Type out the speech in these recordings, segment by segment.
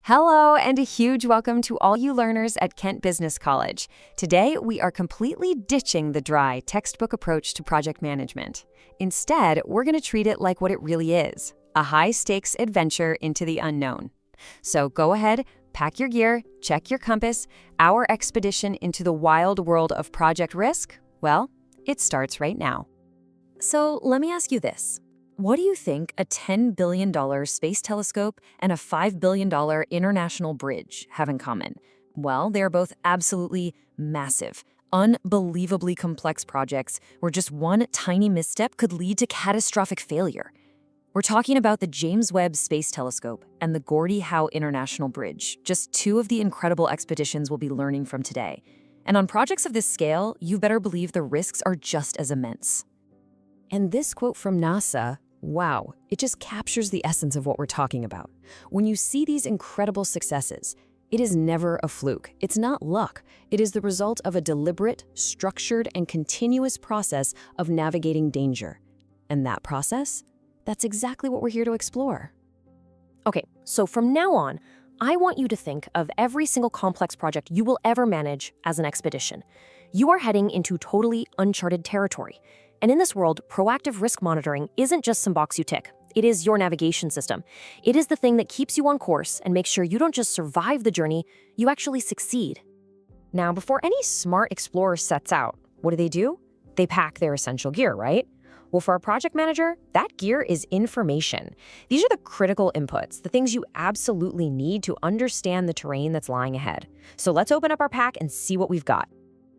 Hello, and a huge welcome to all you learners at Kent Business College. Today, we are completely ditching the dry textbook approach to project management. Instead, we're going to treat it like what it really is, a high-stakes adventure into the unknown. So go ahead, pack your gear, check your compass. Our expedition into the wild world of project risk, well, it starts right now. So let me ask you this. What do you think a $10 billion space telescope and a $5 billion international bridge have in common? Well, they are both absolutely massive, unbelievably complex projects where just one tiny misstep could lead to catastrophic failure. We're talking about the James Webb Space Telescope and the Gordie Howe International Bridge, just two of the incredible expeditions we'll be learning from today. And on projects of this scale, you better believe the risks are just as immense. And this quote from NASA, wow, it just captures the essence of what we're talking about. When you see these incredible successes, it is never a fluke. It's not luck. It is the result of a deliberate, structured, and continuous process of navigating danger. And that process? That's exactly what we're here to explore. Okay, so from now on, I want you to think of every single complex project you will ever manage as an expedition. You are heading into totally uncharted territory. And in this world, proactive risk monitoring isn't just some box you tick. It is your navigation system. It is the thing that keeps you on course and makes sure you don't just survive the journey, you actually succeed. Now, before any smart explorer sets out, what do? They pack their essential gear, right? Well, for a project manager, that gear is information. These are the critical inputs, the things you absolutely need to understand the terrain that's lying ahead. So let's open up our pack and see what we've got.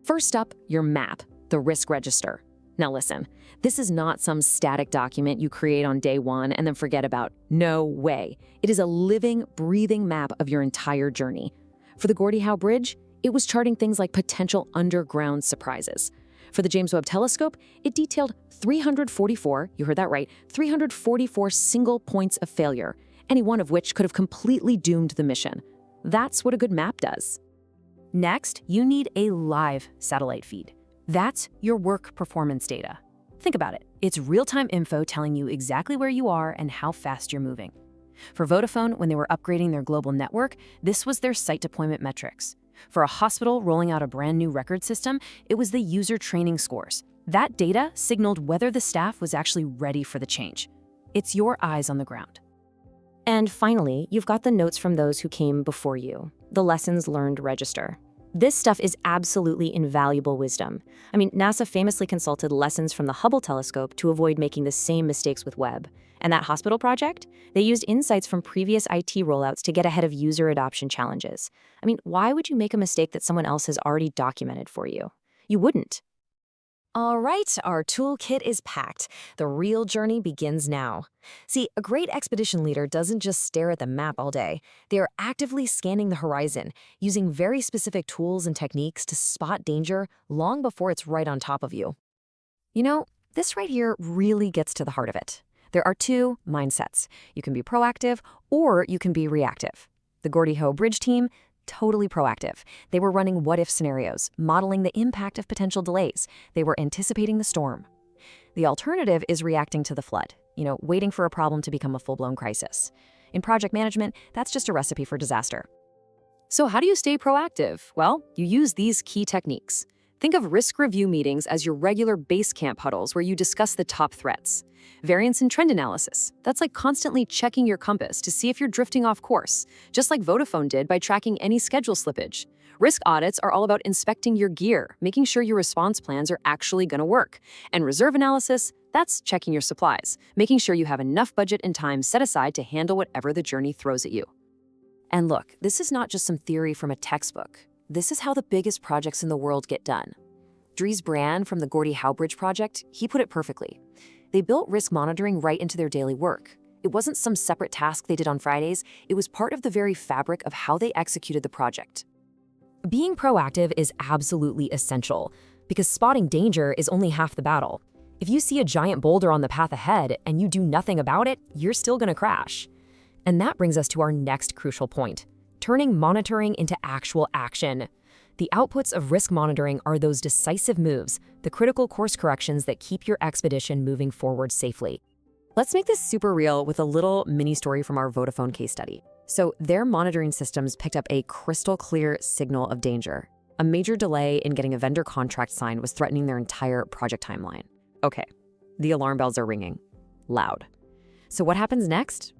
First up, your map, the risk register. Now listen, this is not some static document you create on day one and then forget about. No way. It is a living, breathing map of your entire journey. For the Gordie Howe Bridge, it was charting things like potential underground surprises. For the James Webb Telescope, it detailed 344, you heard that right, 344 single points of failure, any one of which could have completely doomed the mission. That's what a good map does. Next, you need a live satellite feed. That's your work performance data. Think about it. It's real-time info telling you exactly where you are and how fast you're moving. For Vodafone, when they were upgrading their global network, this was their site deployment metrics. For a hospital rolling out a brand new record system, it was the user training scores. That data signaled whether the staff was actually ready for the change. It's your eyes on the ground. And finally, you've got the notes from those who came before you, the lessons learned register. This stuff is absolutely invaluable wisdom. I mean, NASA famously consulted lessons from the Hubble telescope to avoid making the same mistakes with Webb. And that hospital project? They used insights from previous IT rollouts to get ahead of user adoption challenges. I mean, why would you make a mistake that someone else has already documented for you? You wouldn't. All right, our toolkit is packed. The real journey begins now. See, a great expedition leader doesn't just stare at the map all day. They are actively scanning the horizon, using very specific tools and techniques to spot danger long before it's right on top of you. You know, this right here really gets to the heart of it. There are two mindsets. You can be proactive or you can be reactive. The Gordie Howe Bridge team, totally proactive. They were running what-if scenarios, modeling the impact of potential delays. They were anticipating the storm. The alternative is reacting to the flood, waiting for a problem to become a full-blown crisis. In project management, that's just a recipe for disaster. So how do you stay proactive? Well, you use these key techniques. Think of risk review meetings as your regular base camp huddles where you discuss the top threats. Variance and trend analysis. That's like constantly checking your compass to see if you're drifting off course, just like Vodafone did by tracking any schedule slippage. Risk audits are all about inspecting your gear, making sure your response plans are actually going to work. And reserve analysis, that's checking your supplies, making sure you have enough budget and time set aside to handle whatever the journey throws at you. And look, this is not just some theory from a textbook. This is how the biggest projects in the world get done. Dries Brand from the Gordie Howe Bridge project, he put it perfectly. They built risk monitoring right into their daily work. It wasn't some separate task they did on Fridays, it was part of the very fabric of how they executed the project. Being proactive is absolutely essential, because spotting danger is only half the battle. If you see a giant boulder on the path ahead and you do nothing about it, you're still gonna crash. And that brings us to our next crucial point. Turning monitoring into actual action. The outputs of risk monitoring are those decisive moves, the critical course corrections that keep your expedition moving forward safely. Let's make this super real with a little mini story from our Vodafone case study. So their monitoring systems picked up a crystal clear signal of danger. A major delay in getting a vendor contract signed was threatening their entire project timeline. Okay, the alarm bells are ringing. Loud. So what happens next?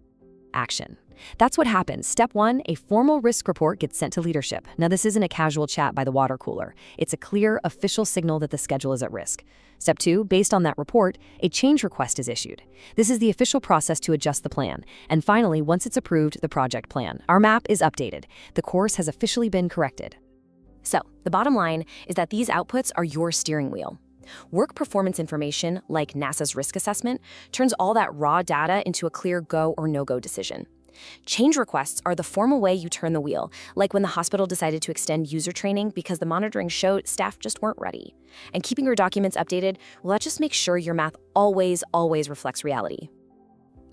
Action. That's what happens. Step 1, a formal risk report gets sent to leadership. Now, this isn't a casual chat by the water cooler. It's a clear, official signal that the schedule is at risk. Step 2, based on that report, a change request is issued. This is the official process to adjust the plan. And finally, once it's approved, the project plan. Our map is updated. The course has officially been corrected. So, the bottom line is that these outputs are your steering wheel. Work performance information, like NASA's risk assessment, turns all that raw data into a clear go or no-go decision. Change requests are the formal way you turn the wheel, like when the hospital decided to extend user training because the monitoring showed staff just weren't ready. And keeping your documents updated, well, that just makes sure your math always reflects reality.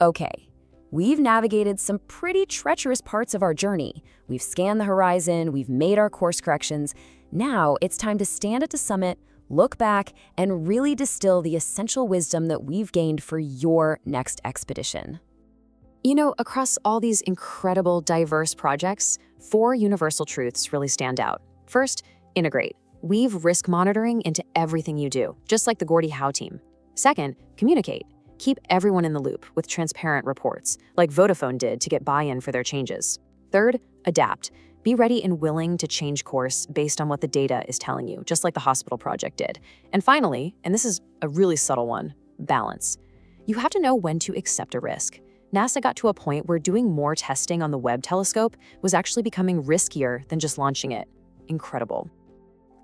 Okay, we've navigated some pretty treacherous parts of our journey. We've scanned the horizon, we've made our course corrections. Now it's time to stand at the summit, look back, and really distill the essential wisdom that we've gained for your next expedition. You know, across all these incredible, diverse projects, 4 universal truths really stand out. First, integrate. Weave risk monitoring into everything you do, just like the Gordie Howe team. Second, communicate. Keep everyone in the loop with transparent reports, like Vodafone did to get buy-in for their changes. Third, adapt. Be ready and willing to change course based on what the data is telling you, just like the hospital project did. And finally, and this is a really subtle one, balance. You have to know when to accept a risk. NASA got to a point where doing more testing on the Webb telescope was actually becoming riskier than just launching it. Incredible.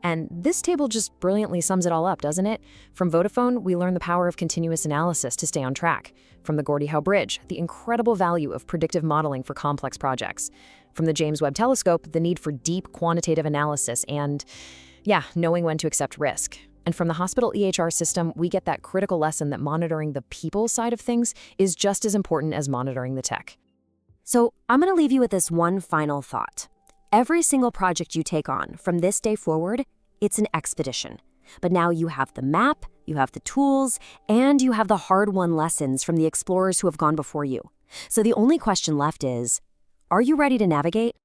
And this table just brilliantly sums it all up, doesn't it? From Vodafone, we learn the power of continuous analysis to stay on track. From the Gordie Howe Bridge, the incredible value of predictive modeling for complex projects. From the James Webb Telescope, the need for deep quantitative analysis and, knowing when to accept risk. And from the hospital EHR system, we get that critical lesson that monitoring the people side of things is just as important as monitoring the tech. So I'm going to leave you with this one final thought. Every single project you take on from this day forward, it's an expedition. But now you have the map, you have the tools, and you have the hard-won lessons from the explorers who have gone before you. So the only question left is, are you ready to navigate?